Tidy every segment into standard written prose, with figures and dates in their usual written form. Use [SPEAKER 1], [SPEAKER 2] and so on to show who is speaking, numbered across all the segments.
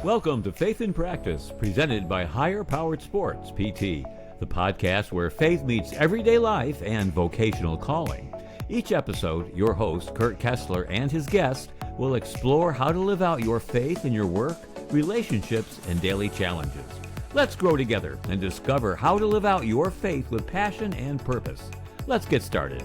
[SPEAKER 1] Welcome to Faith in Practice, presented by Higher Powered Sports, PT, the podcast where faith meets everyday life and vocational calling. Each episode, your host, Kurt Kessler, and his guest will explore how to live out your faith in your work, relationships, and daily challenges. Let's grow together and discover how to live out your faith with passion and purpose. Let's get started.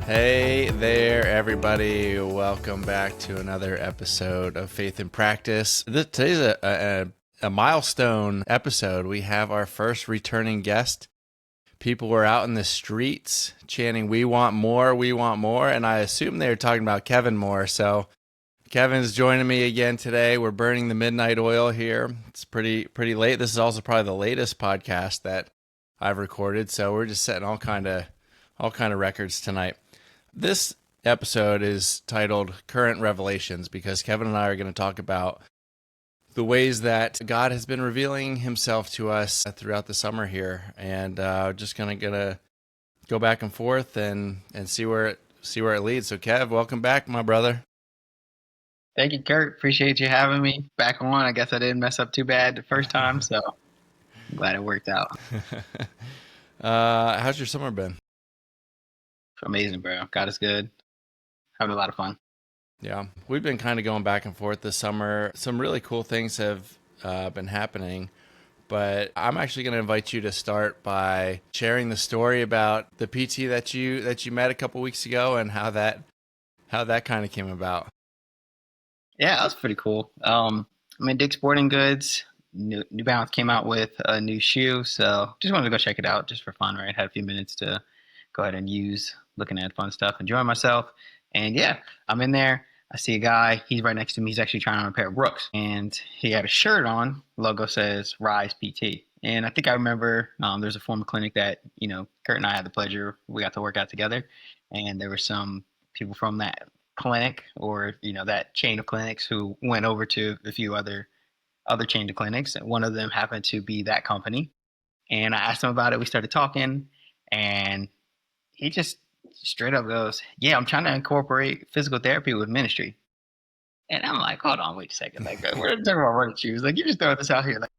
[SPEAKER 2] Hey there, everybody. Welcome back to another episode of Faith in Practice. Today's a milestone episode. We have our first returning guest. People were out in the streets chanting, "We want more, we want more," and I assume they were talking about Kevin Moore. So Kevin's joining me again today. We're burning the midnight oil here. It's pretty late. This is also probably the latest podcast that I've recorded, so we're just setting all kind of records tonight. This episode is titled Current Revelations because Kevin and I are going to talk about the ways that God has been revealing himself to us throughout the summer here, and just gonna go back and forth and see where it leads. So Kev, welcome back, my brother.
[SPEAKER 3] Thank you, Kurt. Appreciate you having me back on. I guess I didn't mess up too bad the first time, so I'm glad it worked out.
[SPEAKER 2] How's your summer been?
[SPEAKER 3] Amazing, bro. God is good. Having a lot of fun.
[SPEAKER 2] Yeah, we've been kind of going back and forth this summer. Some really cool things have been happening, but I'm actually going to invite you to start by sharing the story about the PT that you met a couple weeks ago and how that kind of came about.
[SPEAKER 3] Yeah, that was pretty cool. I'm in Dick's Sporting Goods. New Balance came out with a new shoe, so just wanted to go check it out just for fun, right? Had a few minutes to go ahead and use, looking at fun stuff, enjoying myself. And yeah, I'm in there. I see a guy. He's right next to me. He's actually trying on a pair of Brooks. And he had a shirt on. Logo says Rise PT. And I think I remember there's a former clinic that, Kurt and I had the pleasure. We got to work out together. And there were some people from that clinic or, that chain of clinics who went over to a few other chain of clinics. And one of them happened to be that company. And I asked him about it. We started talking. And he just straight up goes, "Yeah, I'm trying to incorporate physical therapy with ministry." And I'm like, hold on, wait a second. Like, we're talking about running shoes. Like, you just throw this out here. Like,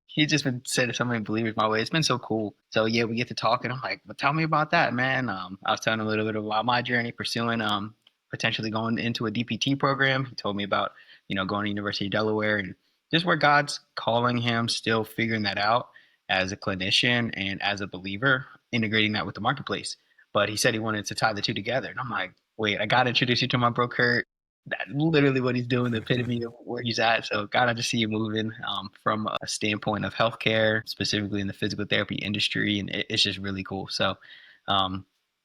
[SPEAKER 3] he's just been sending so many believers my way. It's been so cool. So yeah, we get to talk, and I'm like, well, tell me about that, man. I was telling him a little bit about my journey, pursuing potentially going into a DPT program. He told me about, going to University of Delaware and just where God's calling him, still figuring that out as a clinician and as a believer, integrating that with the marketplace. But he said he wanted to tie the two together. And I'm like, wait, I got to introduce you to my bro, Kurt. That's literally what he's doing, the epitome of where he's at. So God, I just see you moving from a standpoint of healthcare, specifically in the physical therapy industry. And it's just really cool. So,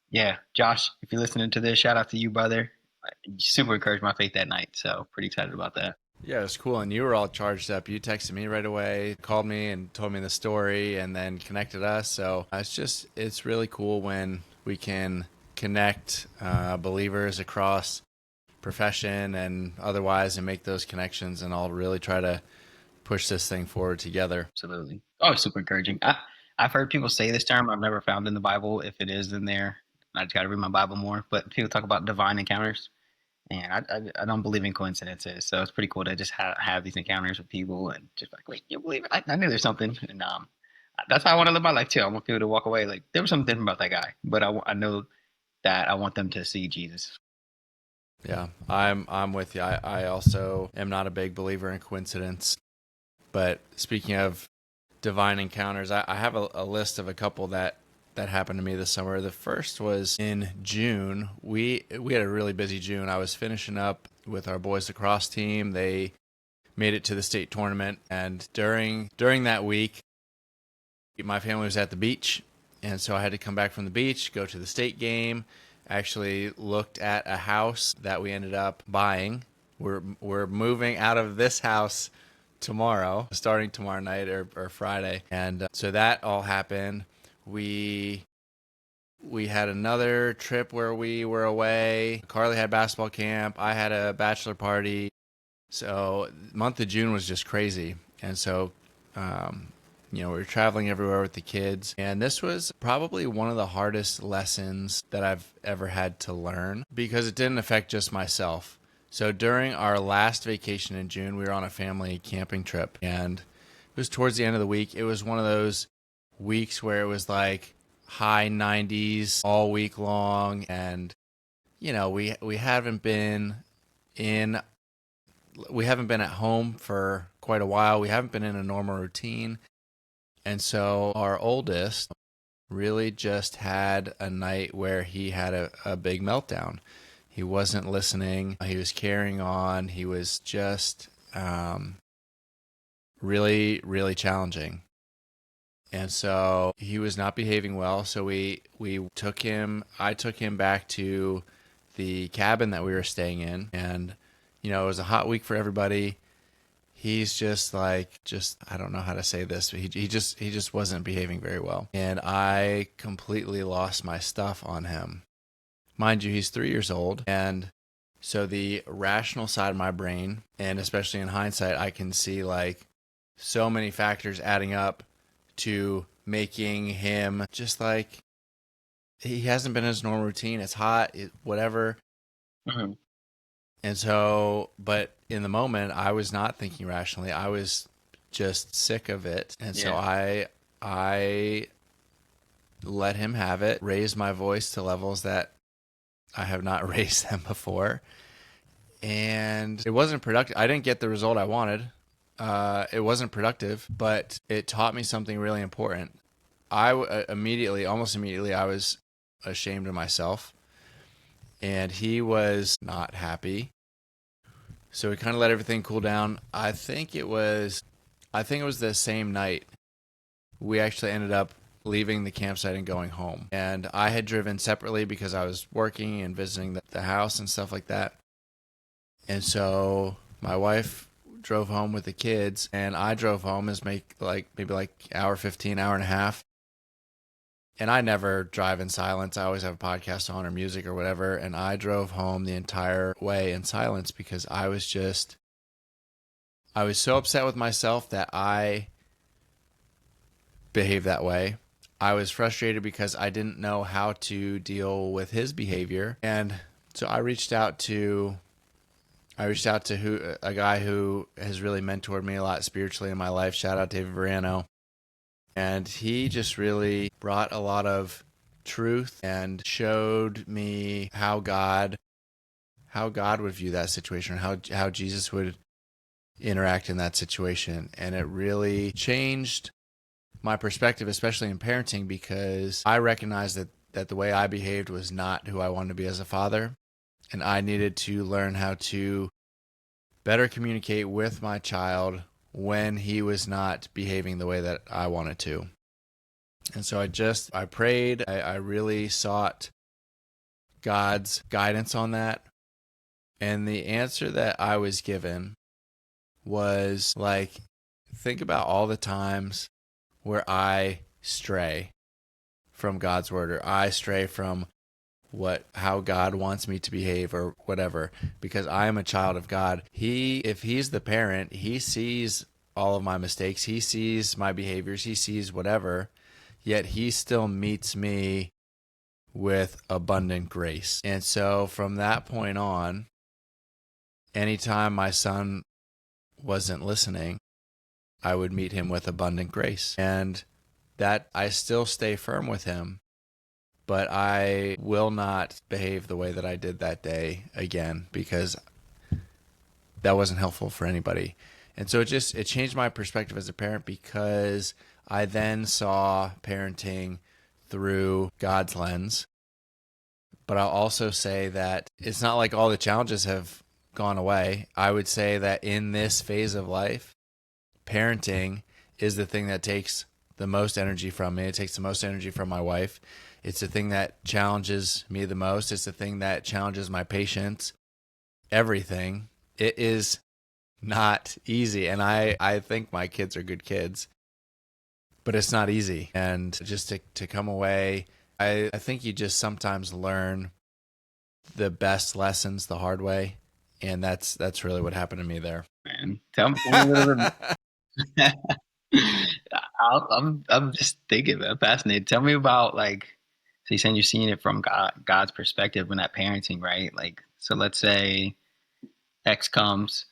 [SPEAKER 3] yeah, Josh, if you're listening to this, shout out to you, brother. Super encouraged my faith that night. So pretty excited about that.
[SPEAKER 2] Yeah, it was cool. And you were all charged up. You texted me right away, called me and told me the story and then connected us. So it's really cool when we can connect believers across profession and otherwise and make those connections, and I'll really try to push this thing forward together.
[SPEAKER 3] Absolutely. Oh, super encouraging. I've heard people say this term. I've never found in the Bible. If it is in there, I just got to read my Bible more. But people talk about divine encounters, and I don't believe in coincidences. So it's pretty cool to just have these encounters with people and just like, wait, you believe it? I knew there's something. And that's how I want to live my life too. I want people to walk away like there was something different about that guy, but I know that I want them to see Jesus.
[SPEAKER 2] Yeah, I'm with you. I also am not a big believer in coincidence. But speaking of divine encounters, I have a list of a couple that happened to me this summer. The first was in June. We had a really busy June. I was finishing up with our boys lacrosse team. They made it to the state tournament, and during that week, my family was at the beach, and so I had to come back from the beach, go to the state game. Actually looked at a house that we ended up buying. We're moving out of this house tomorrow, starting tomorrow night or Friday. And so that all happened. We had another trip where we were away. Carly had basketball camp. I had a bachelor party. So the month of June was just crazy. And so we were traveling everywhere with the kids. And this was probably one of the hardest lessons that I've ever had to learn because it didn't affect just myself. So during our last vacation in June, we were on a family camping trip, and it was towards the end of the week. It was one of those weeks where it was like high 90s all week long. And, we haven't been at home for quite a while. We haven't been in a normal routine. And so our oldest really just had a night where he had a big meltdown. He wasn't listening. He was carrying on. He was just really, really challenging. And so he was not behaving well. So I took him back to the cabin that we were staying in. And, it was a hot week for everybody. He's just I don't know how to say this, but he just wasn't behaving very well. And I completely lost my stuff on him. Mind you, he's 3 years old. And so the rational side of my brain, and especially in hindsight, I can see like so many factors adding up to making him just like, he hasn't been in his normal routine. It's hot, whatever.
[SPEAKER 3] Mm-hmm.
[SPEAKER 2] And so, but in the moment, I was not thinking rationally. I was just sick of it. And so I let him have it, raised my voice to levels that I have not raised them before. And it wasn't productive. I didn't get the result I wanted. It wasn't productive, but it taught me something really important. Almost immediately, I was ashamed of myself. And he was not happy. So we kind of let everything cool down. I think it was the same night we actually ended up leaving the campsite and going home. And I had driven separately because I was working and visiting the house and stuff like that. And so my wife drove home with the kids, and I drove home maybe hour 15, hour and a half. And I never drive in silence. I always have a podcast on or music or whatever. And I drove home the entire way in silence because I was so upset with myself that I behaved that way. I was frustrated because I didn't know how to deal with his behavior. And so I reached out to a guy who has really mentored me a lot spiritually in my life. Shout out David Verano. And he just really brought a lot of truth and showed me how God would view that situation, how Jesus would interact in that situation. And it really changed my perspective, especially in parenting, because I recognized that the way I behaved was not who I wanted to be as a father. And I needed to learn how to better communicate with my child when he was not behaving the way that I wanted to. And so I prayed, I really sought God's guidance on that. And the answer that I was given was like, think about all the times where I stray from God's word, or I stray from how God wants me to behave or whatever, because I am a child of God. If he's the parent, he sees all of my mistakes. He sees my behaviors. He sees whatever, yet he still meets me with abundant grace. And so from that point on, anytime my son wasn't listening, I would meet him with abundant grace. And that I still stay firm with him, but I will not behave the way that I did that day again, because that wasn't helpful for anybody. And so it changed my perspective as a parent, because I then saw parenting through God's lens. But I'll also say that it's not like all the challenges have gone away. I would say that in this phase of life, parenting is the thing that takes the most energy from me. It takes the most energy from my wife. It's the thing that challenges me the most. It's the thing that challenges my patience. Everything. It is not easy. And I think my kids are good kids, but it's not easy. And just to come away, I think you just sometimes learn the best lessons the hard way. And that's really what happened to me there.
[SPEAKER 3] Man, tell me a little bit. I'm just thinking, man, fascinated. Tell me about like, so you're saying you're seeing it from God's perspective when that parenting, right? Like, so let's say X comes,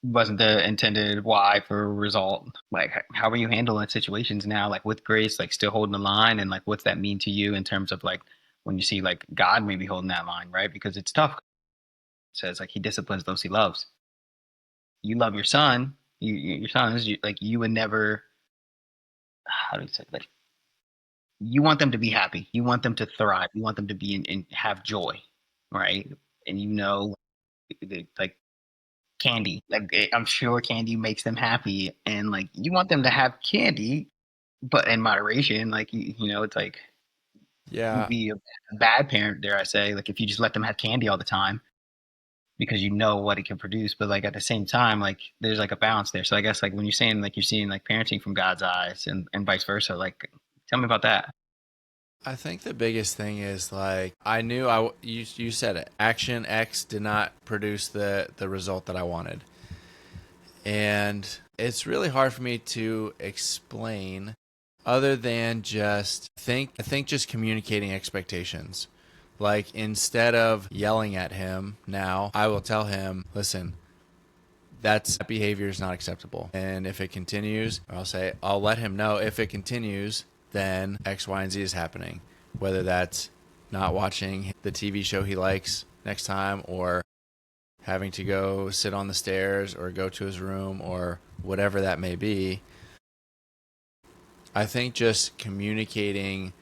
[SPEAKER 3] wasn't the intended Y for a result. Like, how are you handling situations now? Like with grace, like still holding the line, and like, what's that mean to you in terms of like when you see like God maybe holding that line, right? Because it's tough. It says like He disciplines those He loves. You love your son, your sons, like you would never. How do you say like you want them to be happy. You want them to thrive. You want them to be in have joy, right? And you know, like candy, like I'm sure candy makes them happy, and like you want them to have candy, but in moderation. Like you know, it's like you'd
[SPEAKER 2] Yeah,
[SPEAKER 3] be a bad parent, dare I say, like if you just let them have candy all the time because you know what it can produce. But like at the same time, like there's like a balance there. So I guess like when you're saying like you're seeing like parenting from God's eyes and vice versa, like tell me about that.
[SPEAKER 2] I think the biggest thing is like I knew you said it. Action X did not produce the result that I wanted. And it's really hard for me to explain other than just I think just communicating expectations. Like instead of yelling at him now, I will tell him, listen, that behavior is not acceptable. And if it continues, I'll let him know if it continues, then X, Y, and Z is happening. Whether that's not watching the TV show he likes next time, or having to go sit on the stairs or go to his room or whatever that may be. I think just communicating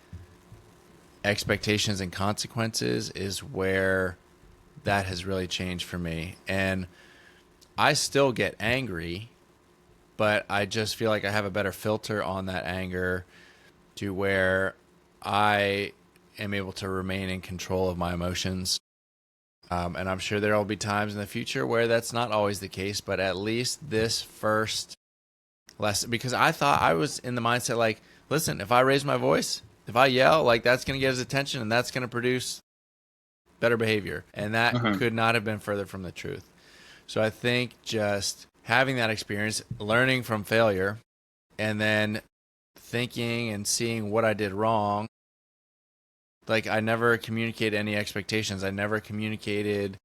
[SPEAKER 2] expectations and consequences is where that has really changed for me. And I still get angry, but I just feel like I have a better filter on that anger to where I am able to remain in control of my emotions. And I'm sure there will be times in the future where that's not always the case, but at least this first lesson, because I thought I was in the mindset like, listen, if I raise my voice, if I yell, like that's going to get his attention and that's going to produce better behavior. And that
[SPEAKER 3] Mm-hmm.
[SPEAKER 2] could not have been further from the truth. So I think just having that experience, learning from failure, and then thinking and seeing what I did wrong. Like I never communicated any expectations. I never communicated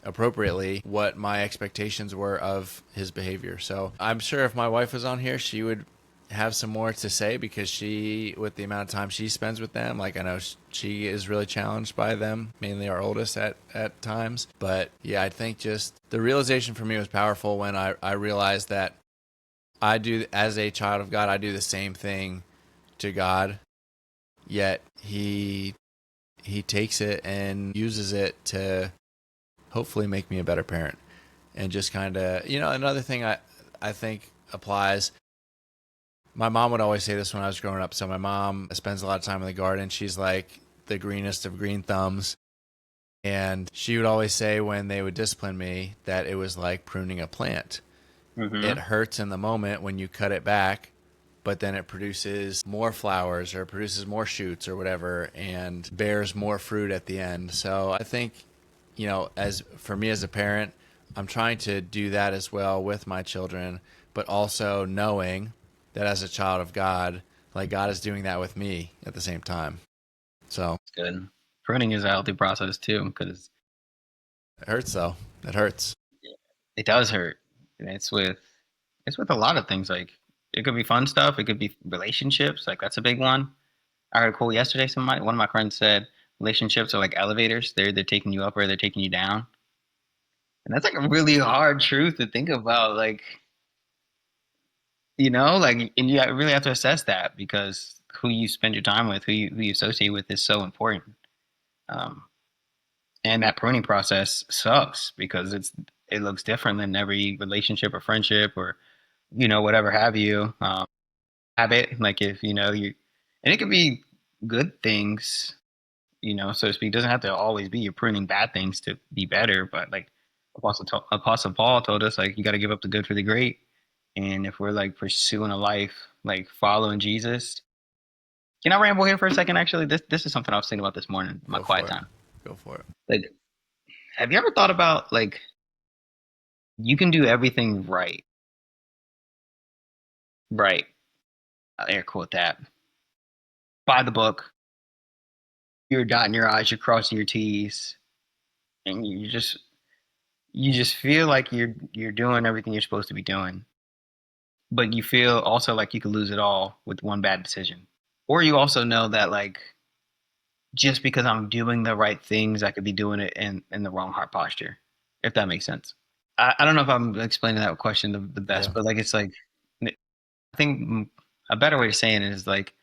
[SPEAKER 2] appropriately what my expectations were of his behavior. So I'm sure if my wife was on here, she would have some more to say because she, with the amount of time she spends with them, like I know she is really challenged by them, mainly our oldest at times. But yeah, I think just the realization for me was powerful when I realized that I do, as a child of God, I do the same thing to God, yet he takes it and uses it to hopefully make me a better parent. And just kind of, another thing I think applies. My mom would always say this when I was growing up. So my mom spends a lot of time in the garden. She's like the greenest of green thumbs. And she would always say when they would discipline me that it was like pruning a plant. It
[SPEAKER 3] Mm-hmm.
[SPEAKER 2] hurts in the moment when you cut it back, but then it produces more flowers or it produces more shoots or whatever and bears more fruit at the end. So I think, as for me as a parent, I'm trying to do that as well with my children, but also knowing that as a child of God, like God is doing that with me at the same time. So
[SPEAKER 3] It's good. Pruning is a healthy process too, because
[SPEAKER 2] it hurts though. It hurts.
[SPEAKER 3] it does hurt. And it's with a lot of things. Like it could be fun stuff. It could be relationships. Like that's a big one. I heard a quote yesterday. One of my friends said relationships are like elevators. They're either taking you up or they're taking you down. And that's like a really hard truth to think about. Like like and you really have to assess that because who you spend your time with, who you associate with, is so important. Um, and that pruning process sucks because it looks different than every relationship or friendship or whatever have you. Habit, like if you, and it could be good things, so to speak. It doesn't have to always be you're pruning bad things to be better, but like Apostle Paul told us, like you got to give up the good for the great. And if we're like pursuing a life like following Jesus, can I ramble here for a second? Actually, this is something I was thinking about this morning in my
[SPEAKER 2] Go
[SPEAKER 3] quiet
[SPEAKER 2] for it.
[SPEAKER 3] time.
[SPEAKER 2] Go for it.
[SPEAKER 3] Like, have you ever thought about like you can do everything right, Right. I'll air quote that. Buy the book. You're dotting your I's, you're crossing your T's, and you just feel like you're doing everything you're supposed to be doing. But you feel also like you could lose it all with one bad decision. Or you also know that like just because I'm doing the right things, I could be doing it in the wrong heart posture, if that makes sense. I don't know if I'm explaining that question the best,
[SPEAKER 2] Yeah.
[SPEAKER 3] but like it's like I think a better way of saying it is like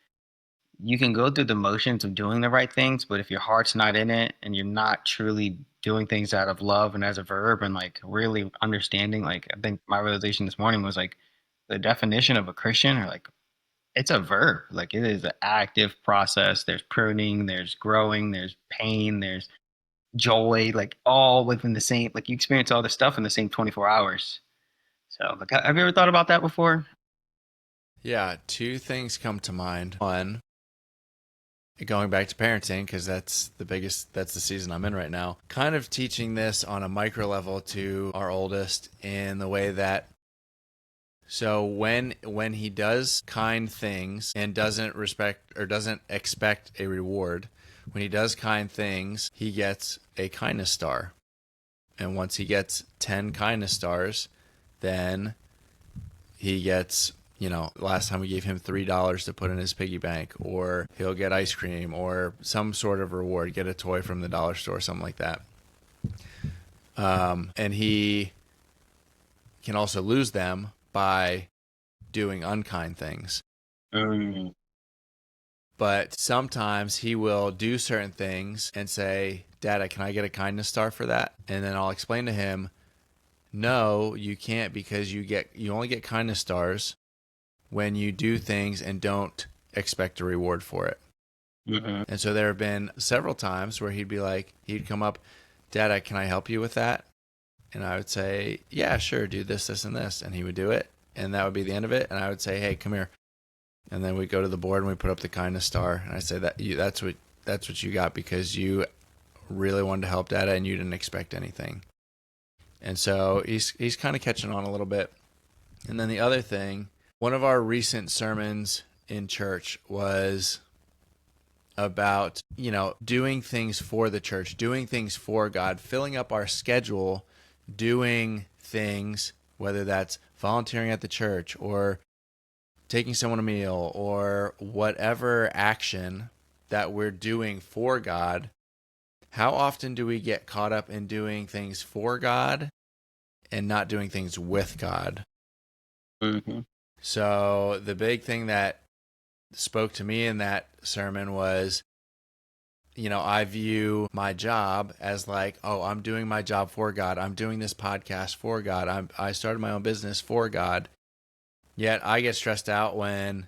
[SPEAKER 3] you can go through the motions of doing the right things, but if your heart's not in it and you're not truly doing things out of love and as a verb and like really understanding, like I think my realization this morning was like the definition of a Christian or like it's a verb. Like it is an active process. There's pruning, there's growing, there's pain, there's joy, like all within the same, like you experience all this stuff in the same 24 hours. So like, have you ever thought about that before?
[SPEAKER 2] Yeah, two things come to mind. One, going back to parenting, because that's the season I'm in right now. Kind of teaching this on a micro level to our oldest in the way that so when he does kind things and doesn't respect or doesn't expect a reward, when he does kind things, he gets a kindness star. And once he gets 10 kindness stars, then he gets, last time we gave him $3 to put in his piggy bank, or he'll get ice cream or some sort of reward, get a toy from the dollar store, something like that. And he can also lose them by doing unkind things.
[SPEAKER 3] Mm.
[SPEAKER 2] But sometimes he will do certain things and say, Dad, can I get a kindness star for that? And then I'll explain to him, no, you can't, because you only get kindness stars when you do things and don't expect a reward for it.
[SPEAKER 3] Mm-hmm.
[SPEAKER 2] And so there have been several times where he'd come up, Dad, can I help you with that? And I would say, yeah, sure, do this, this, and this. And he would do it. And that would be the end of it. And I would say, hey, come here. And then we go to the board and we put up the kindness star. And I say that's what you got because you really wanted to help Dada and you didn't expect anything. And so he's kind of catching on a little bit. And then the other thing, one of our recent sermons in church was about, doing things for the church, doing things for God, filling up our schedule, doing things, whether that's volunteering at the church or taking someone a meal or whatever action that we're doing for God. How often do we get caught up in doing things for God and not doing things with God?
[SPEAKER 3] Mm-hmm.
[SPEAKER 2] So the big thing that spoke to me in that sermon was, I view my job as like, oh, I'm doing my job for God. I'm doing this podcast for God. I started my own business for God. Yet I get stressed out when,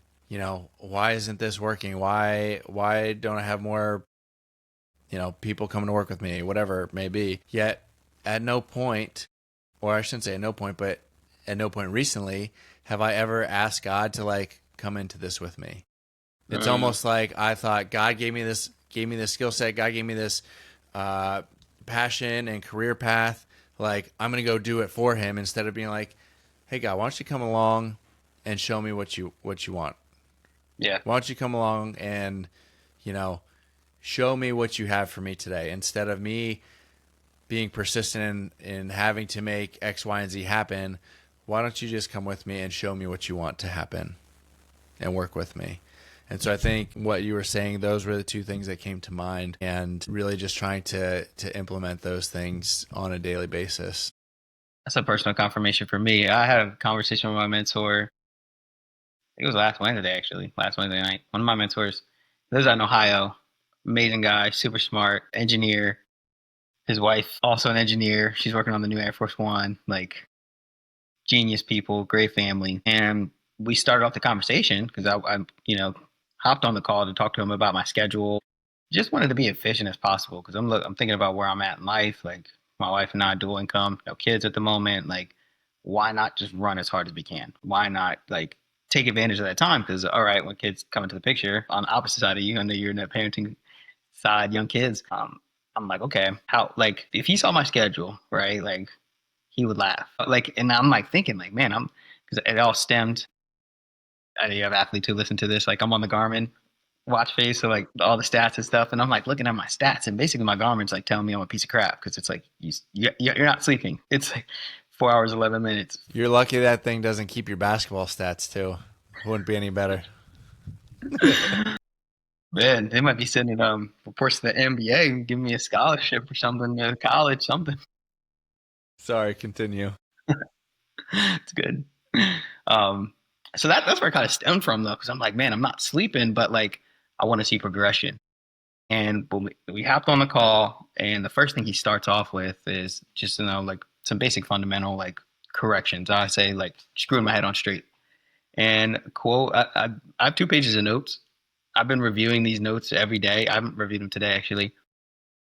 [SPEAKER 2] why isn't this working? Why don't I have more, people coming to work with me, whatever it may be. Yet at no point, or I shouldn't say at no point, but at no point recently have I ever asked God to like come into this with me. It's almost like I thought God gave me this skill set. God gave me this passion and career path. Like I'm going to go do it for him instead of being like, hey God, why don't you come along and show me what you want?
[SPEAKER 3] Yeah.
[SPEAKER 2] Why don't you come along and, show me what you have for me today instead of me being persistent in having to make X, Y, and Z happen. Why don't you just come with me and show me what you want to happen and work with me? And so I think what you were saying, those were the two things that came to mind, and really just trying to implement those things on a daily basis.
[SPEAKER 3] That's a personal confirmation for me. I had a conversation with my mentor. I think it was last Wednesday, actually, last Wednesday night. One of my mentors lives out in Ohio. Amazing guy, super smart, engineer. His wife, also an engineer. She's working on the new Air Force One. Like, genius people, great family. And we started off the conversation because I hopped on the call to talk to him about my schedule. Just wanted to be efficient as possible because I'm thinking about where I'm at in life. Like, my wife and I dual income, no kids at the moment. Like, why not just run as hard as we can? Why not like take advantage of that time? Because all right, when kids come into the picture on the opposite side of you, I know you're in that parenting side, young kids. I'm like, okay, how like if he saw my schedule, right? Like he would laugh. Like, and I'm like thinking, like, man, because it all stemmed. I have athletes who listen to this. Like I'm on the Garmin watch face, so like all the stats and stuff, and I'm like looking at my stats, and basically my Garmin's like telling me I'm a piece of crap because it's like you're not sleeping. It's like 4 hours 11 minutes.
[SPEAKER 2] You're lucky that thing doesn't keep your basketball stats too. Wouldn't be any better.
[SPEAKER 3] Man, they might be sending reports to the NBA and giving me a scholarship or something to college, something.
[SPEAKER 2] Sorry, continue.
[SPEAKER 3] It's good. Um, so that's where it kind of stemmed from though, because I'm like, man, I'm not sleeping, but like I want to see progression. And when we hopped on the call, and the first thing he starts off with is just like some basic fundamental like corrections. I say like screwing my head on straight. And quote, I have 2 pages of notes. I've been reviewing these notes every day. I haven't reviewed them today actually,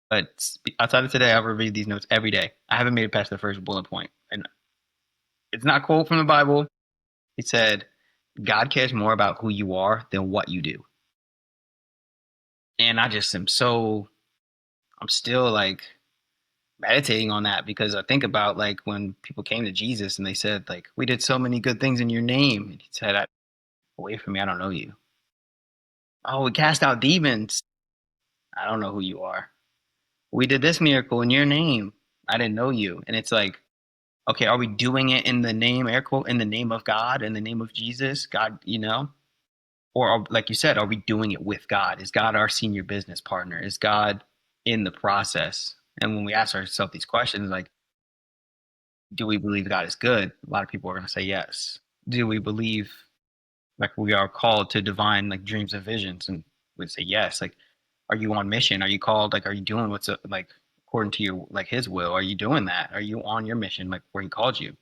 [SPEAKER 3] but outside of today, I've reviewed these notes every day. I haven't made it past the first bullet point, and it's not a quote from the Bible. He said, "God cares more about who you are than what you do." And I just am I'm still like meditating on that because I think about like when people came to Jesus and they said like, "We did so many good things in your name," and he said, "Away from me, I don't know you." Oh, we cast out demons. I don't know who you are. We did this miracle in your name. I didn't know you. And it's like, okay, are we doing it in the name, air quote, in the name of God, in the name of Jesus, God, Or like you said, are we doing it with God? Is God our senior business partner? Is God in the process? And when we ask ourselves these questions, like, do we believe God is good? A lot of people are going to say yes. Do we believe like we are called to divine like dreams and visions? And we'd say yes. Like, are you on mission? Are you called? Like, are you doing what's like according to your like His will? Are you doing that? Are you on your mission like where He called you?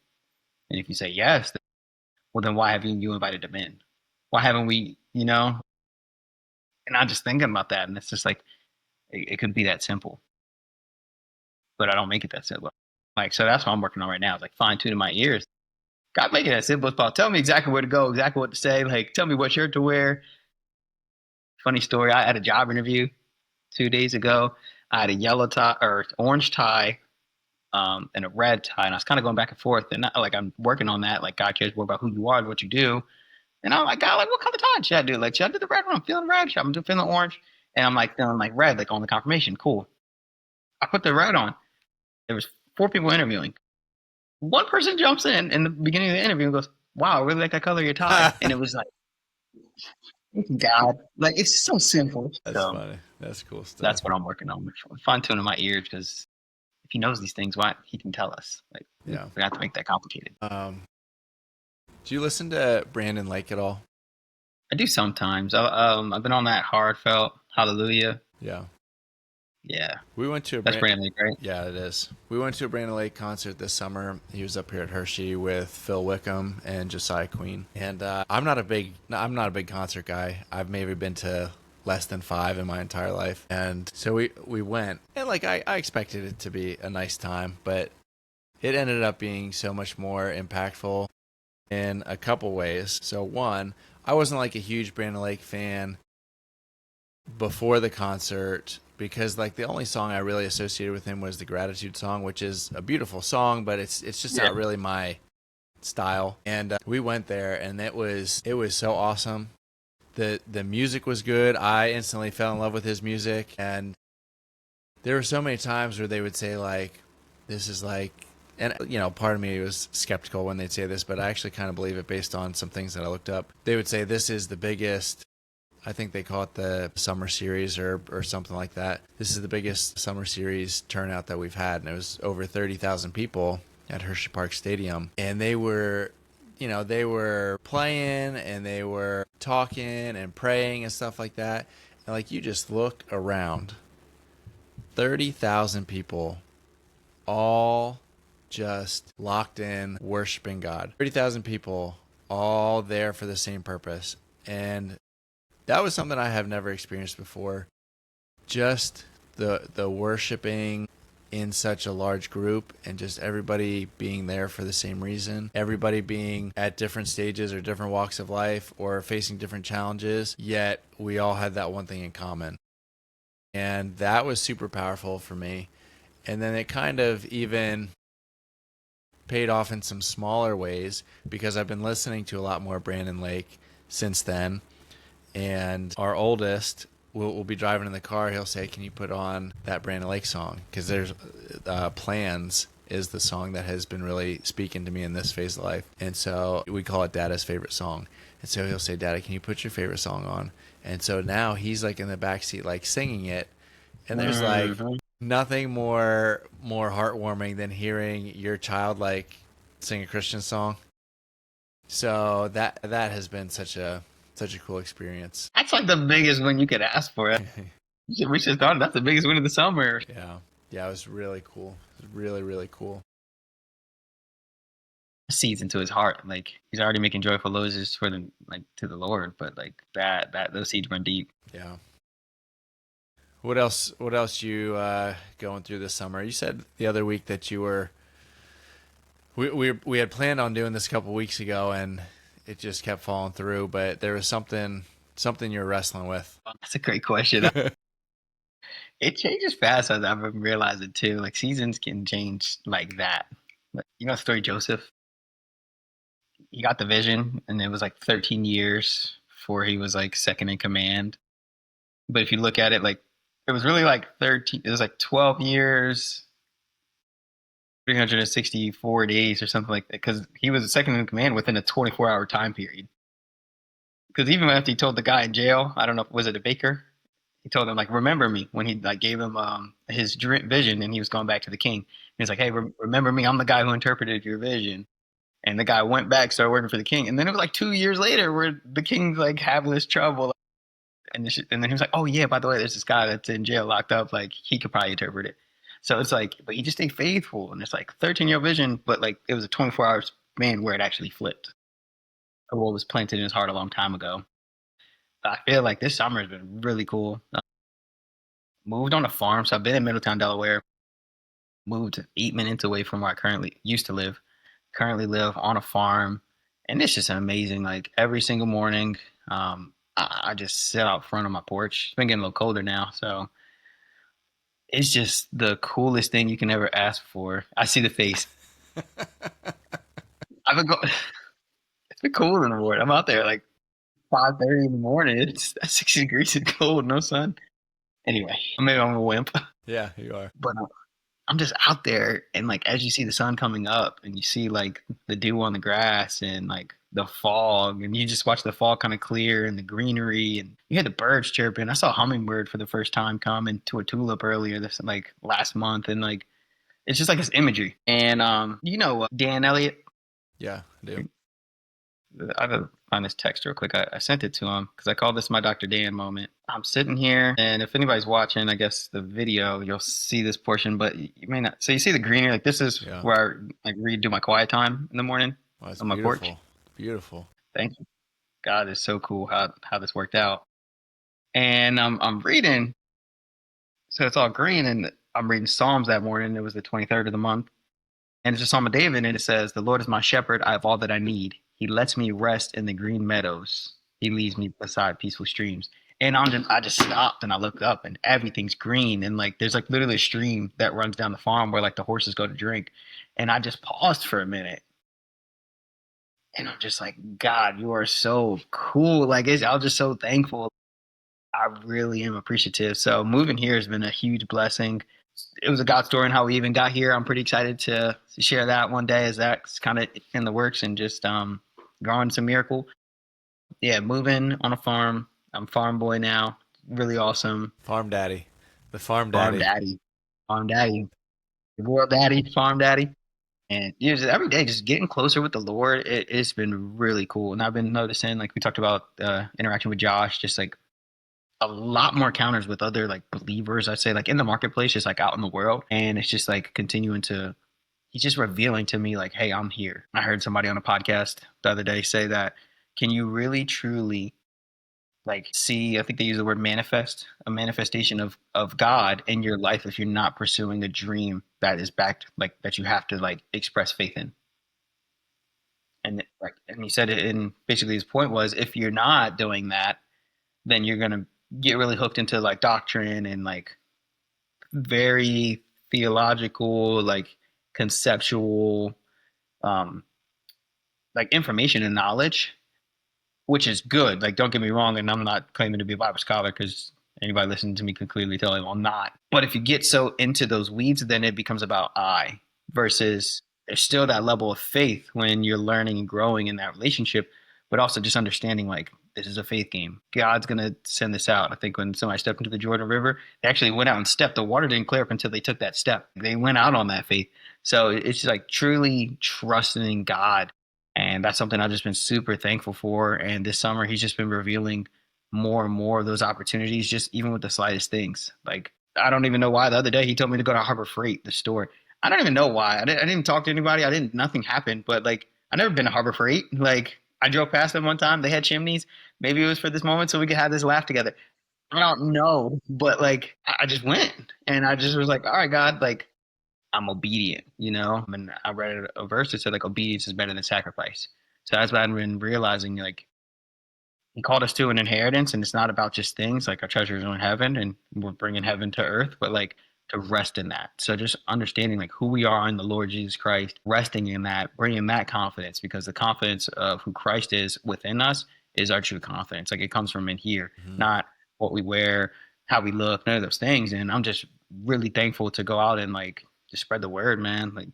[SPEAKER 3] And if you say yes, then, well, then why haven't you invited Him in? Why haven't we? And I'm just thinking about that, and it's just like it could be that simple, but I don't make it that simple. Like, so that's what I'm working on right now. It's like fine tuning my ears. God, make it as simple as possible. Tell me exactly where to go, exactly what to say. Like, tell me what shirt to wear. Funny story. I had a job interview 2 days ago. I had a yellow tie or orange tie, and a red tie, and I was kind of going back and forth. And like I'm working on that. Like God cares more about who you are and what you do. And I'm like, God, like what color tie should I do? Like, should I do the red one? I'm feeling red. I'm feeling orange, and I'm like feeling like red, like on the confirmation. Cool. I put the red on. There was 4 people interviewing. One person jumps in the beginning of the interview and goes, "Wow, I really like that color of your tie." And it was like, God, like it's so simple.
[SPEAKER 2] That's
[SPEAKER 3] So
[SPEAKER 2] funny. That's cool stuff.
[SPEAKER 3] that's what I'm working on. Fine tuning my ears because if He knows these things, why He can tell us. Like,
[SPEAKER 2] Yeah.
[SPEAKER 3] we have to make that complicated.
[SPEAKER 2] Do you listen to Brandon Lake at all?
[SPEAKER 3] I do sometimes. I've been on that heartfelt hallelujah.
[SPEAKER 2] Yeah.
[SPEAKER 3] Yeah,
[SPEAKER 2] We went to
[SPEAKER 3] that's Brandon Lake, right?
[SPEAKER 2] Yeah, it is. We went to a Brandon Lake concert this summer. He was up here at Hershey with Phil Wickham and Josiah Queen. And I'm not a big concert guy. I've maybe been to less than 5 in my entire life. And so we went, and like I expected it to be a nice time, but it ended up being so much more impactful in a couple ways. So one, I wasn't like a huge Brandon Lake fan before the concert because like the only song I really associated with him was the Gratitude song, which is a beautiful song, but it's just not really my style. And we went there, and it was so awesome. The music was good. I instantly fell in love with his music, and there were so many times where they would say like, this is like, and part of me was skeptical when they'd say this, but I actually kind of believe it based on some things that I looked up. They would say this is the biggest, I think they call it the summer series or something like that. This is the biggest summer series turnout that we've had, and it was over 30,000 people at Hershey Park Stadium. And they were playing and they were talking and praying and stuff like that. And like you just look around, 30,000 people, all just locked in worshiping God. 30,000 people, all there for the same purpose. And that was something I have never experienced before. Just the worshiping in such a large group and just everybody being there for the same reason. Everybody being at different stages or different walks of life or facing different challenges, yet we all had that one thing in common. And that was super powerful for me. And then it kind of even paid off in some smaller ways because I've been listening to a lot more Brandon Lake since then. And our oldest will be driving in the car. He'll say, "Can you put on that Brandon Lake song?" Because there's Plans is the song that has been really speaking to me in this phase of life. And so we call it Dada's favorite song. And so he'll say, "Dada, can you put your favorite song on?" And so now he's like in the backseat, like singing it. And there's like nothing more heartwarming than hearing your child like sing a Christian song. So that has been such a cool experience.
[SPEAKER 3] That's like the biggest win you could ask for. We should start. That's the biggest win of the summer.
[SPEAKER 2] Yeah, it was really cool. It was really, really cool.
[SPEAKER 3] Seeds into his heart. Like he's already making joyful noises for the to the Lord, but like that those seeds run deep.
[SPEAKER 2] Yeah. What else you going through this summer? You said the other week that you were we had planned on doing this a couple weeks ago and it just kept falling through, but there was something you're wrestling with.
[SPEAKER 3] That's a great question. It changes fast, as I've been realizing too. Like seasons can change like that. Like, you know the story Joseph? He got the vision and it was like 13 years before he was like second in command. But if you look at it, like it was really like 13, it was like 12 years, 364 days or something like that. Because he was second in command within a 24-hour time period. Because even after he told the guy in jail, I don't know, was it a baker? He told him like, "Remember me," when he like gave him his vision, and he was going back to the king. He was like, "Hey, remember me? I'm the guy who interpreted your vision." And the guy went back, started working for the king. And then it was like 2 years later where the king's like having this trouble. And then he was like, "Oh yeah, by the way, there's this guy that's in jail, locked up. Like he could probably interpret it." So it's like, but he just stayed faithful, and it's like 13-year vision, but like it was a 24-hour span where it actually flipped. Or what was planted in his heart a long time ago. I feel like this summer has been really cool. Moved on a farm, so I've been in Middletown, Delaware. Moved 8 minutes away from where I currently used to live. Currently live on a farm, and it's just amazing. Like every single morning, I just sit out front of my porch. It's been getting a little colder now, so it's just the coolest thing you can ever ask for. I see the face. I've been go- It's been cool in the morning. I'm out there like 5:30 in the morning. It's 60 degrees and cold, no sun. Anyway, maybe I'm a wimp,
[SPEAKER 2] Yeah, you are.
[SPEAKER 3] but I'm just out there, and like as you see the sun coming up, and you see like the dew on the grass, and like the fog, and you just watch the fog kind of clear, and the greenery, and you hear the birds chirping. I saw a hummingbird for the first time come into a tulip earlier this like last month, and like it's just like this imagery. And Dan Elliott.
[SPEAKER 2] Yeah, I do.
[SPEAKER 3] I gotta find this text real quick. I sent it to him because I call this my Dr. Dan moment. I'm sitting here, and if anybody's watching, I guess the video, you'll see this portion, but you may not. So you see the greenery. Like this is where I like redo my quiet time in the morning on my porch.
[SPEAKER 2] Beautiful.
[SPEAKER 3] Thank you. God, it's so cool how this worked out. And I'm reading, so it's all green, and I'm reading Psalms that morning. It was the 23rd of the month. And it's a Psalm of David, and it says, "The Lord is my shepherd. I have all that I need. He lets me rest in the green meadows. He leads me beside peaceful streams." And I just stopped and I looked up, and everything's green. And like, there's like literally a stream that runs down the farm where like the horses go to drink. And I just paused for a minute. And I'm just like, God, you are so cool. Like, I'm just so thankful. I really am appreciative. So moving here has been a huge blessing. It was a God story and how we even got here. I'm pretty excited to share that one day, as that's kind of in the works, and just growing some miracle. Yeah, moving on a farm. I'm farm boy now. Really awesome.
[SPEAKER 2] Farm daddy. The farm
[SPEAKER 3] Farm
[SPEAKER 2] daddy.
[SPEAKER 3] daddy. Farm daddy. The world daddy. Farm daddy. And just every day, just getting closer with the Lord. It's been really cool. And I've been noticing, like we talked about interaction with Josh, just like a lot more encounters with other like believers, I'd say, like in the marketplace, just like out in the world. And it's just like continuing to, he's just revealing to me like, hey, I'm here. I heard somebody on a podcast the other day say that, can you really truly like see, I think they use the word manifest, a manifestation of God in your life if you're not pursuing a dream that is backed, like that you have to like express faith in. And he said it, and basically his point was, if you're not doing that, then you're going to get really hooked into like doctrine and like very theological, like conceptual, like information and knowledge. which is good. Like, don't get me wrong, and I'm not claiming to be a Bible scholar because anybody listening to me can clearly tell I'm not. But if you get so into those weeds, then it becomes about I versus there's still that level of faith when you're learning and growing in that relationship, but also just understanding like this is a faith game. God's gonna send this out. I think when somebody stepped into the Jordan River, they actually went out and stepped. The water didn't clear up until they took that step. They went out on that faith. So it's like truly trusting in God. And that's something I've just been super thankful for. And this summer, he's just been revealing more and more of those opportunities, just even with the slightest things. Like, I don't even know why. The other day, he told me to go to Harbor Freight, the store. I don't even know why. I didn't even talk to anybody. Nothing happened. But like, I never been to Harbor Freight. Like, I drove past them one time. They had chimneys. Maybe it was for this moment so we could have this laugh together. I don't know. But like, I just went and I just was like, all right, God, like, I'm obedient, you know? And I read a verse that said like obedience is better than sacrifice. So that's what I've been realizing. Like, he called us to an inheritance, and it's not about just things like our treasures are in heaven and we're bringing heaven to earth, but like to rest in that. So just understanding like who we are in the Lord Jesus Christ, resting in that, bringing that confidence, because the confidence of who Christ is within us is our true confidence. Like, it comes from in here, not what we wear, how we look, none of those things. And I'm just really thankful to go out and like just spread the word, man. Like,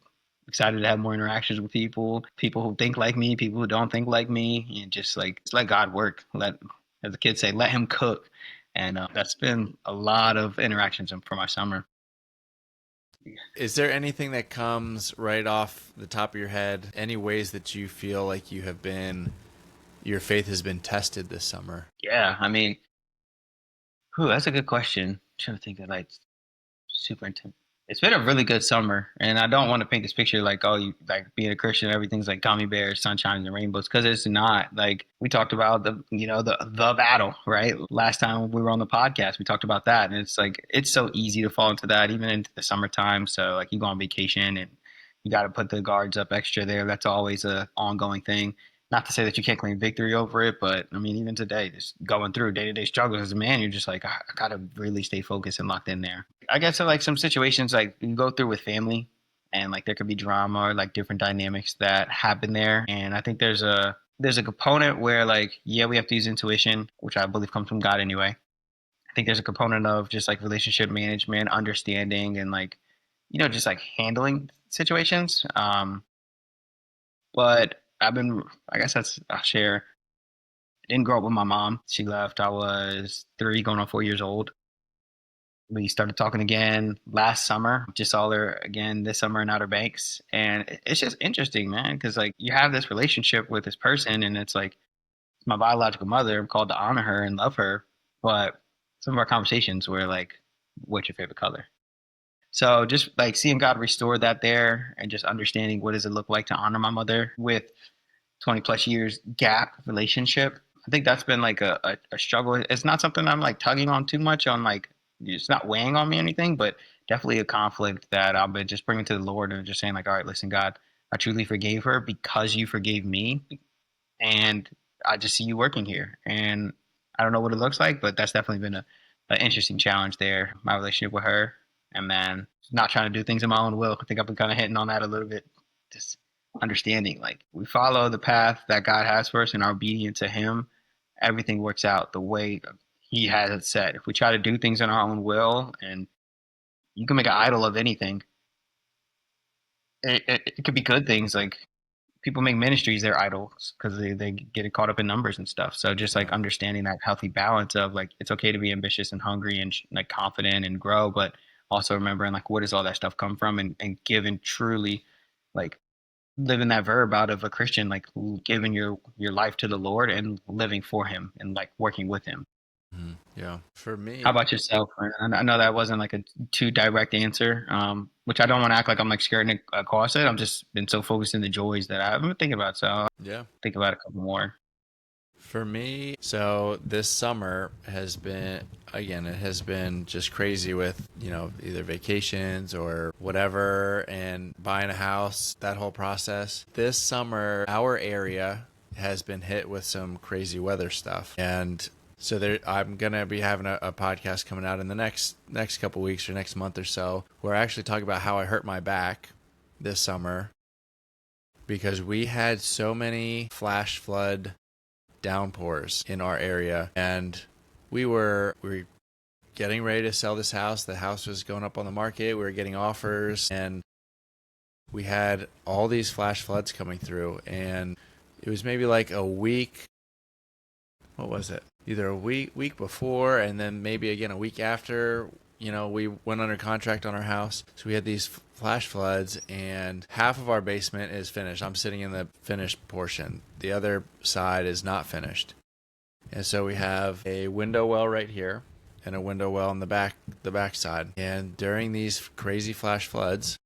[SPEAKER 3] excited to have more interactions with people who think like me, people who don't think like me, and just let God work. Let, as the kids say, let Him cook. And that's been a lot of interactions for my summer.
[SPEAKER 2] Is there anything that comes right off the top of your head? Any ways that you feel like your faith has been tested this summer?
[SPEAKER 3] Yeah, I mean, that's a good question. I'm trying to think of like super intense. It's been a really good summer, and I don't want to paint this picture like, oh, you like being a Christian, everything's like gummy bears, sunshine, and rainbows, because it's not. Like, we talked about the battle, right? Last time we were on the podcast, we talked about that, and it's like it's so easy to fall into that, even into the summertime. So like, you go on vacation and you got to put the guards up extra there. That's always a ongoing thing. Not to say that you can't claim victory over it, but I mean, even today, just going through day-to-day struggles as a man, you're just like, I gotta really stay focused and locked in there. I guess in like some situations like you go through with family, and like there could be drama or like different dynamics that happen there. And I think there's a component where like, yeah, we have to use intuition, which I believe comes from God anyway. I think there's a component of just like relationship management, understanding, and like, just like handling situations. But I guess I'll share. I didn't grow up with my mom. She left. I was 3, going on 4 years old. We started talking again last summer. Just saw her again this summer in Outer Banks. And it's just interesting, man, because like you have this relationship with this person, and it's like it's my biological mother. I'm called to honor her and love her. But some of our conversations were like, what's your favorite color? So just like seeing God restore that there, and just understanding what does it look like to honor my mother with 20 plus years gap relationship. I think that's been like a struggle. It's not something I'm like tugging on too much on, like, it's not weighing on me or anything, but definitely a conflict that I've been just bringing to the Lord and just saying like, all right, listen, God, I truly forgave her because you forgave me. And I just see you working here. And I don't know what it looks like, but that's definitely been an interesting challenge there, my relationship with her. And then not trying to do things in my own will. I think I've been kind of hitting on that a little bit. Just understanding like we follow the path that God has for us and are obedient to Him, everything works out the way He has it set. If we try to do things in our own will, and you can make an idol of anything, it could be good things. Like, people make ministries their idols because they get caught up in numbers and stuff. So just like understanding that healthy balance of like, it's okay to be ambitious and hungry and like confident and grow, but also remembering like, where does all that stuff come from, and giving truly like living that verb out of a Christian, like giving your life to the Lord and living for Him and like working with Him.
[SPEAKER 2] Yeah. For me,
[SPEAKER 3] How about yourself? I know that wasn't like a too direct answer, which I don't want to act like I'm like skirting across it. I'm just been so focused in the joys that I've been thinking about. So I'll
[SPEAKER 2] yeah.
[SPEAKER 3] think about a couple more.
[SPEAKER 2] For me, so this summer has been, again, it has been just crazy with, either vacations or whatever, and buying a house, that whole process. This summer, our area has been hit with some crazy weather stuff. And so I'm going to be having a podcast coming out in the next couple weeks or next month or so, where I actually talk about how I hurt my back this summer because we had so many flash flood downpours in our area, and we were getting ready to sell this house. The house was going up on the market. We were getting offers, and we had all these flash floods coming through, and it was maybe like a week. What was it? Either a week before, and then maybe again a week after, we went under contract on our house. So we had these flash floods, and half of our basement is finished. I'm sitting in the finished portion. The other side is not finished. And so we have a window well right here and a window well on the back side. And during these crazy flash floods,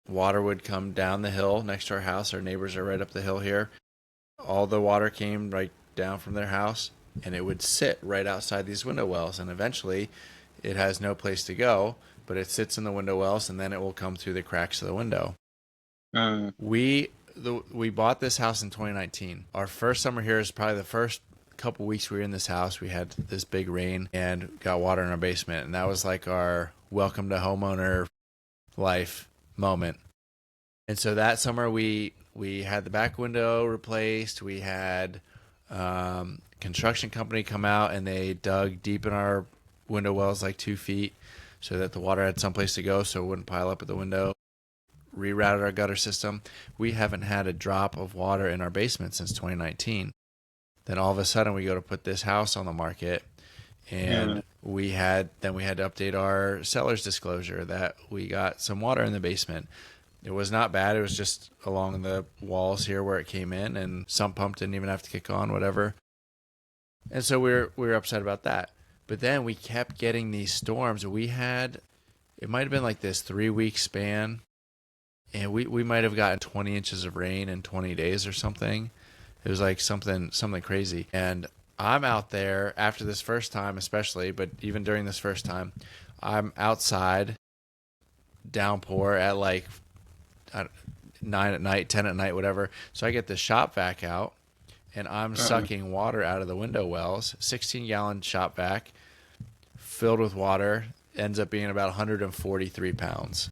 [SPEAKER 2] water would come down the hill next to our house. Our neighbors are right up the hill here. All the water came right down from their house, and it would sit right outside these window wells. And eventually it has no place to go, but it sits in the window wells, and then it will come through the cracks of the window. We bought this house in 2019. Our first summer here is probably the first couple weeks we were in this house. We had this big rain and got water in our basement, and that was like our welcome to homeowner life moment. And so that summer we had the back window replaced. We had construction company come out, and they dug deep in our window wells like 2 feet so that the water had someplace to go so it wouldn't pile up at the window. Rerouted our gutter system. We haven't had a drop of water in our basement since 2019. Then all of a sudden we go to put this house on the market, and we had to update our seller's disclosure that we got some water in the basement. It was not bad. It was just along the walls here where it came in, and sump pump didn't even have to kick on, whatever. And so we were upset about that. But then we kept getting these storms. It might have been like this 3-week span, and we might have gotten 20 inches of rain in 20 days or something. It was like something crazy. And I'm out there after this first time especially, but even during this first time, I'm outside, downpour at like 9 at night, 10 at night, whatever. So I get the shop vac out, and I'm sucking water out of the window wells, 16-gallon shop vac filled with water, ends up being about 143 pounds.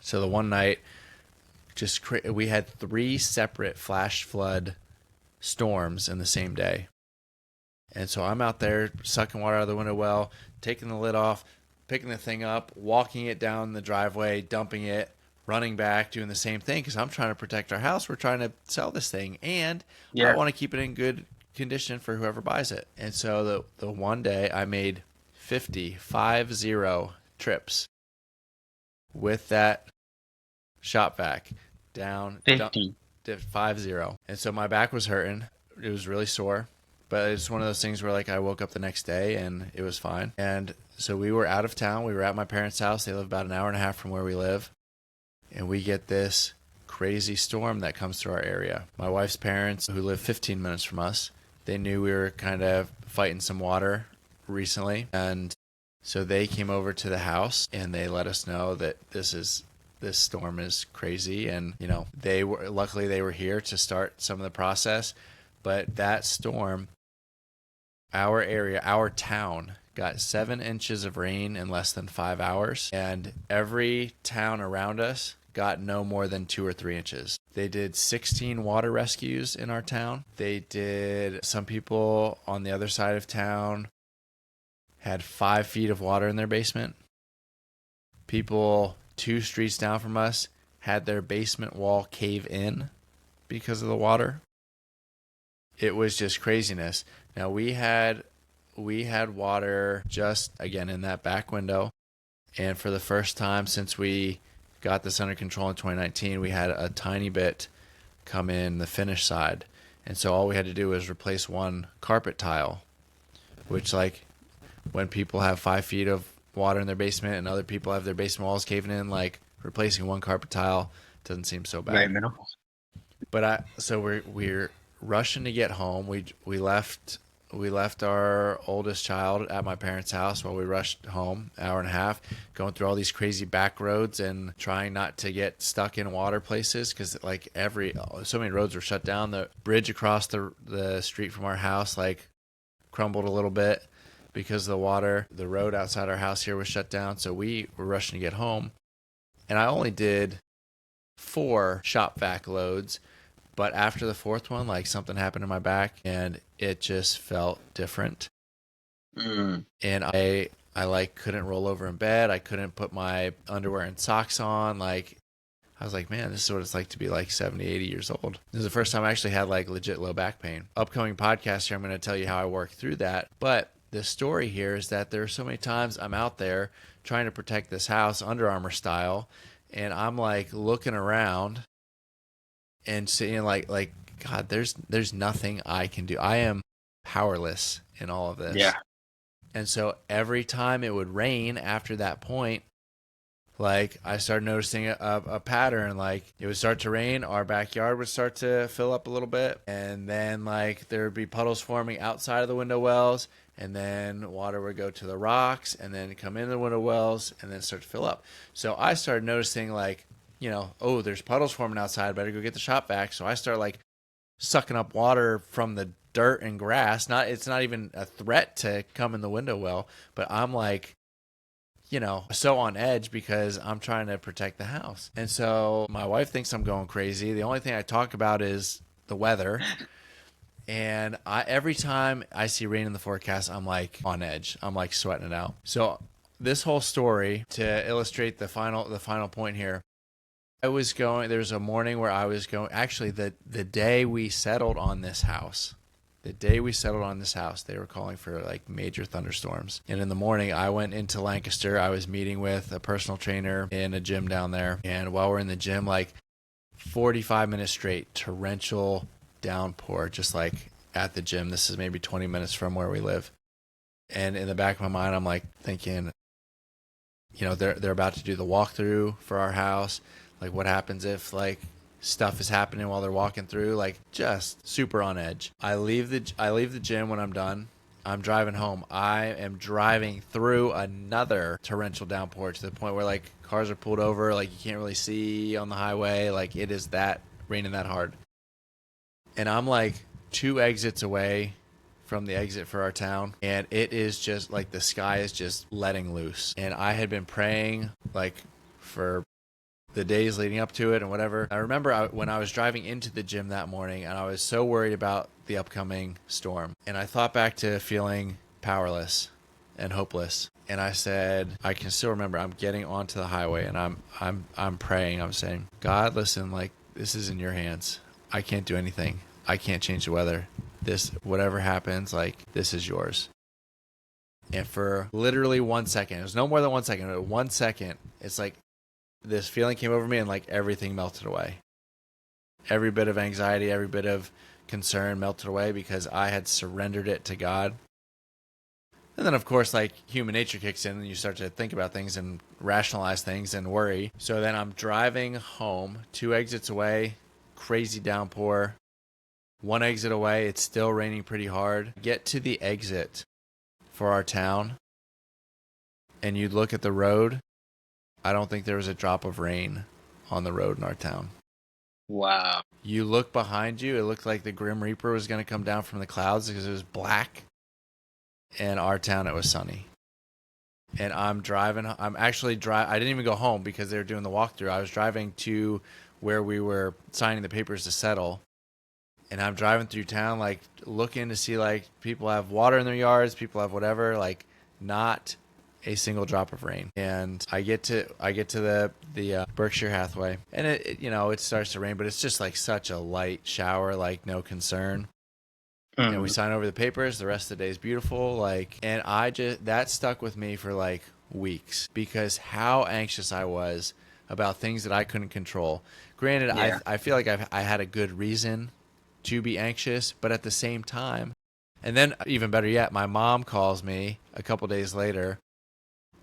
[SPEAKER 2] So the one night, we had 3 separate flash flood storms in the same day. And so I'm out there sucking water out of the window well, taking the lid off, picking the thing up, walking it down the driveway, dumping it, running back, doing the same thing because I'm trying to protect our house. We're trying to sell this thing, and I want to keep it in good condition for whoever buys it. And so the one day I made 50 trips with that shop vac down 50. 50. And so my back was hurting. It was really sore, but it's one of those things where like I woke up the next day and it was fine. And so we were out of town. We were at my parents' house. They live about an hour and a half from where we live. And we get this crazy storm that comes through our area. My wife's parents, who live 15 minutes from us, they knew we were kind of fighting some water recently. And so they came over to the house and they let us know that this storm is crazy. And, luckily they were here to start some of the process. But that storm, our area, our town, got 7 inches of rain in less than 5 hours. And every town around us got no more than 2 or 3 inches. They did 16 water rescues in our town. Some people on the other side of town had 5 feet of water in their basement. People 2 streets down from us had their basement wall cave in because of the water. It was just craziness. Now we had water just again in that back window, and for the first time since we got this under control in 2019, we had a tiny bit come in the finished side. And so all we had to do was replace one carpet tile, which like when people have 5 feet of water in their basement and other people have their basement walls caving in, like replacing one carpet tile doesn't seem so bad.
[SPEAKER 3] Very minimal.
[SPEAKER 2] But we're rushing to get home. We left our oldest child at my parents' house while we rushed home, hour and a half, going through all these crazy back roads and trying not to get stuck in water places because like so many roads were shut down. The bridge across the street from our house like crumbled a little bit because of the water. The road outside our house here was shut down, so we were rushing to get home. And I only did 4 shop vac loads, But after the fourth one, like something happened in my back and it just felt different. And I like couldn't roll over in bed. I couldn't put my underwear and socks on. Like I was like, man, this is what it's like to be like 70, 80 years old. This is the first time I actually had like legit low back pain. Upcoming podcast here, I'm going to tell you how I work through that. But the story here is that there are so many times I'm out there trying to protect this house Under Armour style. And I'm like looking around and seeing like God, there's nothing I can do. I am powerless in all of this.
[SPEAKER 3] Yeah.
[SPEAKER 2] And so every time it would rain after that point, like I started noticing a pattern. Like it would start to rain, our backyard would start to fill up a little bit, and then like there would be puddles forming outside of the window wells, and then water would go to the rocks and then come in the window wells and then start to fill up. So I started noticing like, you know, oh, there's puddles forming outside, better go get the shop vac. So I start like sucking up water from the dirt and grass. It's not even a threat to come in the window well, but I'm like, you know, so on edge because I'm trying to protect the house. And so my wife thinks I'm going crazy. The only thing I talk about is the weather. And every time I see rain in the forecast, I'm like on edge. I'm like sweating it out. So this whole story, to illustrate the final point here, there was a morning where I was going, actually the day we settled on this house, they were calling for like major thunderstorms. And in the morning, I went into Lancaster. I was meeting with a personal trainer in a gym down there. And while we're in the gym, like 45 minutes straight, torrential downpour, just like at the gym. This is maybe 20 minutes from where we live. And in the back of my mind, I'm like thinking, you know, they're about to do the walkthrough for our house. Like what happens if like stuff is happening while they're walking through, like just super on edge. I leave the gym when I'm done. I'm driving home. I am driving through another torrential downpour to the point where like cars are pulled over, like you can't really see on the highway. Like it is that raining that hard. And I'm like 2 exits away from the exit for our town. And it is just like the sky is just letting loose. And I had been praying like for the days leading up to it and whatever. I remember when I was driving into the gym that morning and I was so worried about the upcoming storm. And I thought back to feeling powerless and hopeless. And I said, I can still remember I'm getting onto the highway and I'm praying. I'm saying, God, listen, like this is in your hands. I can't do anything. I can't change the weather. This, whatever happens, like this is yours. And for literally 1 second, it was no more than 1 second, but 1 second, it's like this feeling came over me and like everything melted away. Every bit of anxiety, every bit of concern melted away because I had surrendered it to God. And then of course like human nature kicks in and you start to think about things and rationalize things and worry. So then I'm driving home, 2 exits away, crazy downpour. 1 exit away, it's still raining pretty hard. Get to the exit for our town and you look at the road. I don't think there was a drop of rain on the road in our town.
[SPEAKER 3] Wow.
[SPEAKER 2] You look behind you, it looked like the Grim Reaper was going to come down from the clouds because it was black. In our town, it was sunny. And I'm actually I didn't even go home because they were doing the walkthrough. I was driving to where we were signing the papers to settle. And I'm driving through town, like looking to see like people have water in their yards, people have whatever, like not a single drop of rain. And I get to the Berkshire Hathaway, and it you know, it starts to rain, but it's just like such a light shower, like no concern. And we sign over the papers. The rest of the day is beautiful. Like, and that stuck with me for like weeks because how anxious I was about things that I couldn't control. Granted, yeah. I feel like I had a good reason to be anxious, but at the same time, and then even better yet, my mom calls me a couple days later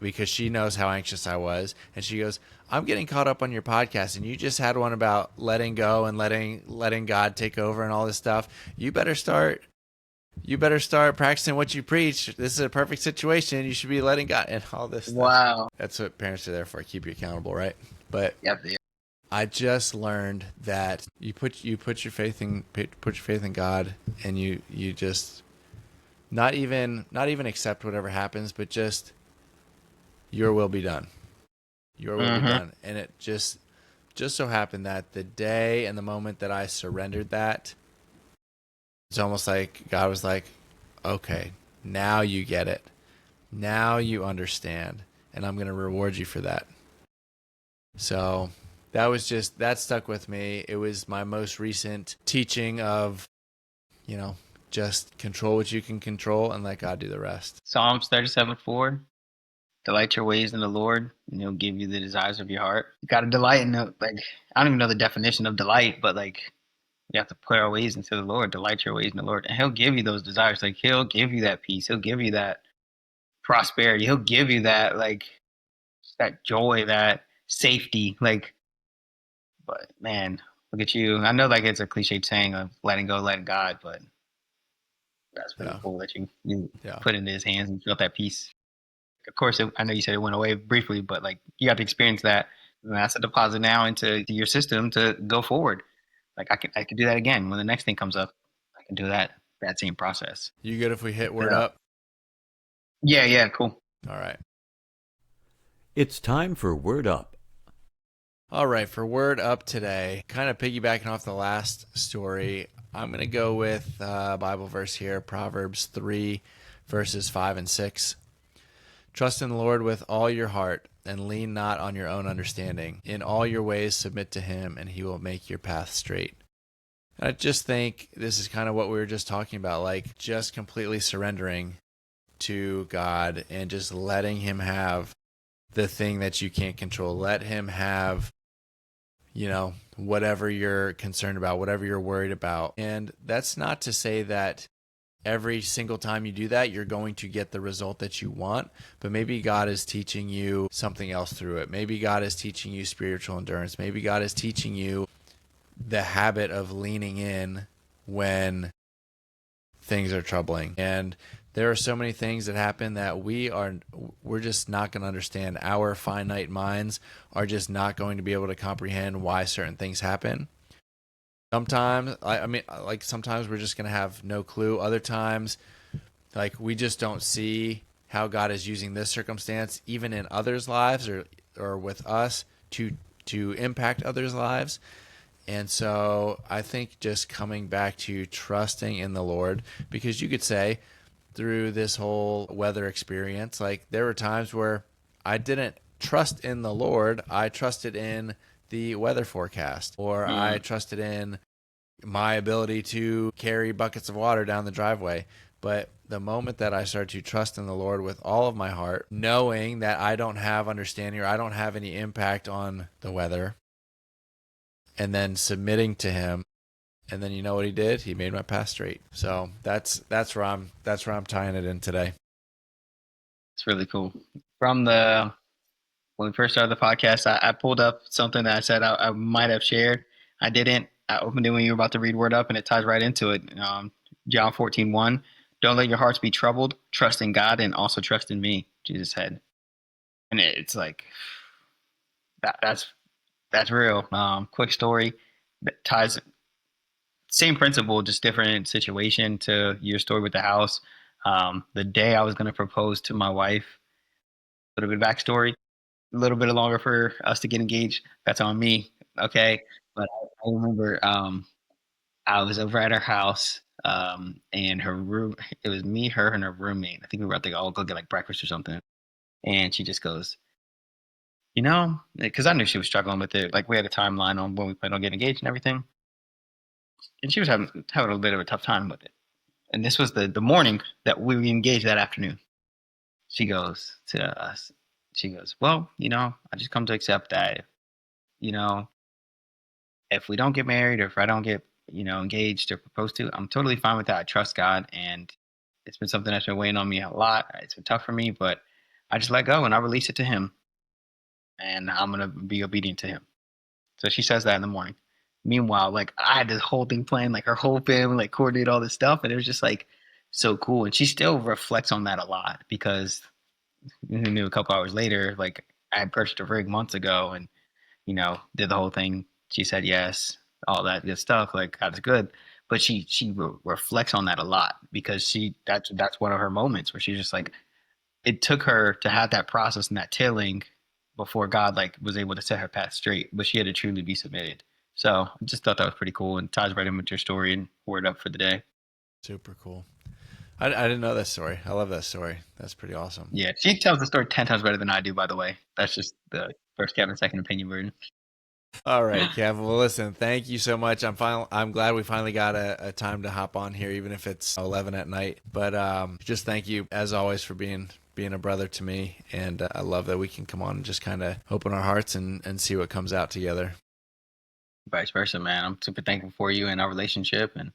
[SPEAKER 2] because she knows how anxious I was. And she goes, I'm getting caught up on your podcast and you just had one about letting go and letting God take over and all this stuff. You better start practicing what you preach. This is a perfect situation. You should be letting God and all this stuff.
[SPEAKER 3] Wow.
[SPEAKER 2] That's what parents are there for, keep you accountable, right? But
[SPEAKER 3] yep.
[SPEAKER 2] I just learned that you put your faith in God and you just not even accept whatever happens, but just your will be done. Your will be done. And it just just so happened that the day and the moment that I surrendered that, it's almost like God was like, okay, now you get it. Now you understand. And I'm going to reward you for that. So that stuck with me. It was my most recent teaching of, just control what you can control and let God do the rest.
[SPEAKER 3] Psalms 37:4. Delight your ways in the Lord, and He'll give you the desires of your heart. You got to delight in the, like, I don't even know the definition of delight, but like, we have to put our ways into the Lord, delight your ways in the Lord, and He'll give you those desires. Like, He'll give you that peace. He'll give you that prosperity. He'll give you that, like, that joy, that safety. Like, but man, look at you. I know, like, it's a cliched saying of letting go, letting God, but that's pretty cool that you put into His hands and felt that peace. Of course, I know you said it went away briefly, but like, you got to experience that. And that's a deposit now into your system to go forward. Like, I can do that again when the next thing comes up. I can do that same process.
[SPEAKER 2] You good if we hit word up?
[SPEAKER 3] Yeah, cool.
[SPEAKER 2] All right.
[SPEAKER 1] It's time for Word Up.
[SPEAKER 2] All right, for Word Up today, kind of piggybacking off the last story, I'm going to go with a Bible verse here, Proverbs 3, verses 5 and 6. Trust in the Lord with all your heart and lean not on your own understanding. In all your ways submit to Him, and He will make your path straight. And I just think this is kind of what we were just talking about, like just completely surrendering to God and just letting Him have the thing that you can't control. Let Him have, whatever you're concerned about, whatever you're worried about. And that's not to say that every single time you do that, you're going to get the result that you want, but maybe God is teaching you something else through it. Maybe God is teaching you spiritual endurance. Maybe God is teaching you the habit of leaning in when things are troubling. And there are so many things that happen that we're just not going to understand. Our finite minds are just not going to be able to comprehend why certain things happen. Sometimes, sometimes we're just going to have no clue. Other times, like, we just don't see how God is using this circumstance, even in others' lives or with us, to impact others' lives. And so I think just coming back to trusting in the Lord, because you could say through this whole weather experience, like, there were times where I didn't trust in the Lord. I trusted in the weather forecast, or I trusted in my ability to carry buckets of water down the driveway. But the moment that I start to trust in the Lord with all of my heart, knowing that I don't have understanding or I don't have any impact on the weather, and then submitting to Him, and then you know what He did? He made my path straight. So that's where I'm tying it in today.
[SPEAKER 3] It's really cool. When we first started the podcast, I pulled up something that I said I might have shared. I didn't. I opened it when you were about to read Word Up, and it ties right into it. John 14:1. Don't let your hearts be troubled. Trust in God and also trust in me, Jesus said. And it's like, that's real. Quick story that ties, same principle, just different situation to your story with the house. The day I was going to propose to my wife, a little bit of backstory, a little bit longer for us to get engaged. That's on me. Okay. But I remember I was over at her house, and her room, it was me, her, and her roommate. I think we were about to all go get like breakfast or something. And she just goes, because I knew she was struggling with it. Like, we had a timeline on when we planned on getting engaged and everything. And she was having a little bit of a tough time with it. And this was the morning that we were engaged that afternoon. She goes to us, well, I just come to accept that, you know, if we don't get married or if I don't get, engaged or proposed to, I'm totally fine with that. I trust God. And it's been something that's been weighing on me a lot. It's been tough for me, but I just let go and I release it to Him. And I'm going to be obedient to Him. So she says that in the morning. Meanwhile, like, I had this whole thing planned, like her whole family, like, coordinate all this stuff. And it was just like so cool. And she still reflects on that a lot, because who knew a couple hours later, like, I had purchased a rig months ago and, did the whole thing. She said yes, all that good stuff. Like, that's good. But she reflects on that a lot, because that's one of her moments where she's just like, it took her to have that process and that tilling before God like was able to set her path straight, but she had to truly be submitted. So I just thought that was pretty cool, and ties right in with your story and word up for the day.
[SPEAKER 2] Super cool. I didn't know that story. I love that story. That's pretty awesome.
[SPEAKER 3] Yeah, she tells the story 10 times better than I do, by the way. That's just the first Kevin, second opinion version.
[SPEAKER 2] All right, Kev. Well, listen, thank you so much. I'm glad we finally got a time to hop on here, even if it's 11 at night. But just thank you, as always, for being a brother to me. And I love that we can come on and just kind of open our hearts and see what comes out together.
[SPEAKER 3] Vice versa, man. I'm super thankful for you and our relationship and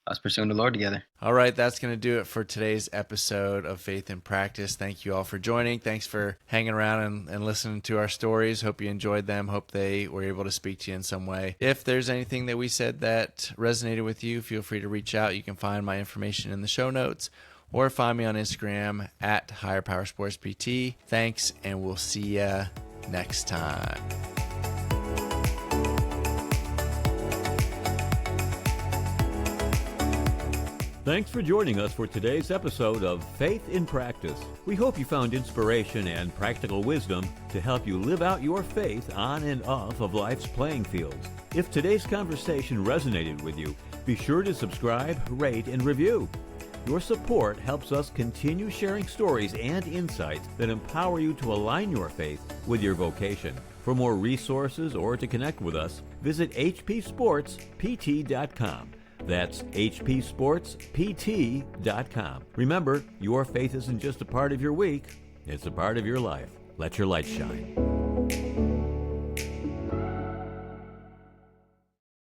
[SPEAKER 3] us pursuing the Lord together.
[SPEAKER 2] All right, that's going to do it for today's episode of Faith in Practice. Thank you all for joining. Thanks for hanging around and listening to our stories. Hope you enjoyed them. Hope they were able to speak to you in some way. If there's anything that we said that resonated with you, feel free to reach out. You can find my information in the show notes or find me on Instagram at Higher Power Sports PT. Thanks, and we'll see you next time.
[SPEAKER 1] Thanks for joining us for today's episode of Faith in Practice. We hope you found inspiration and practical wisdom to help you live out your faith on and off of life's playing fields. If today's conversation resonated with you, be sure to subscribe, rate, and review. Your support helps us continue sharing stories and insights that empower you to align your faith with your vocation. For more resources or to connect with us, visit hpsportspt.com. That's hpsportspt.com. Remember, your faith isn't just a part of your week, it's a part of your life. Let your light shine.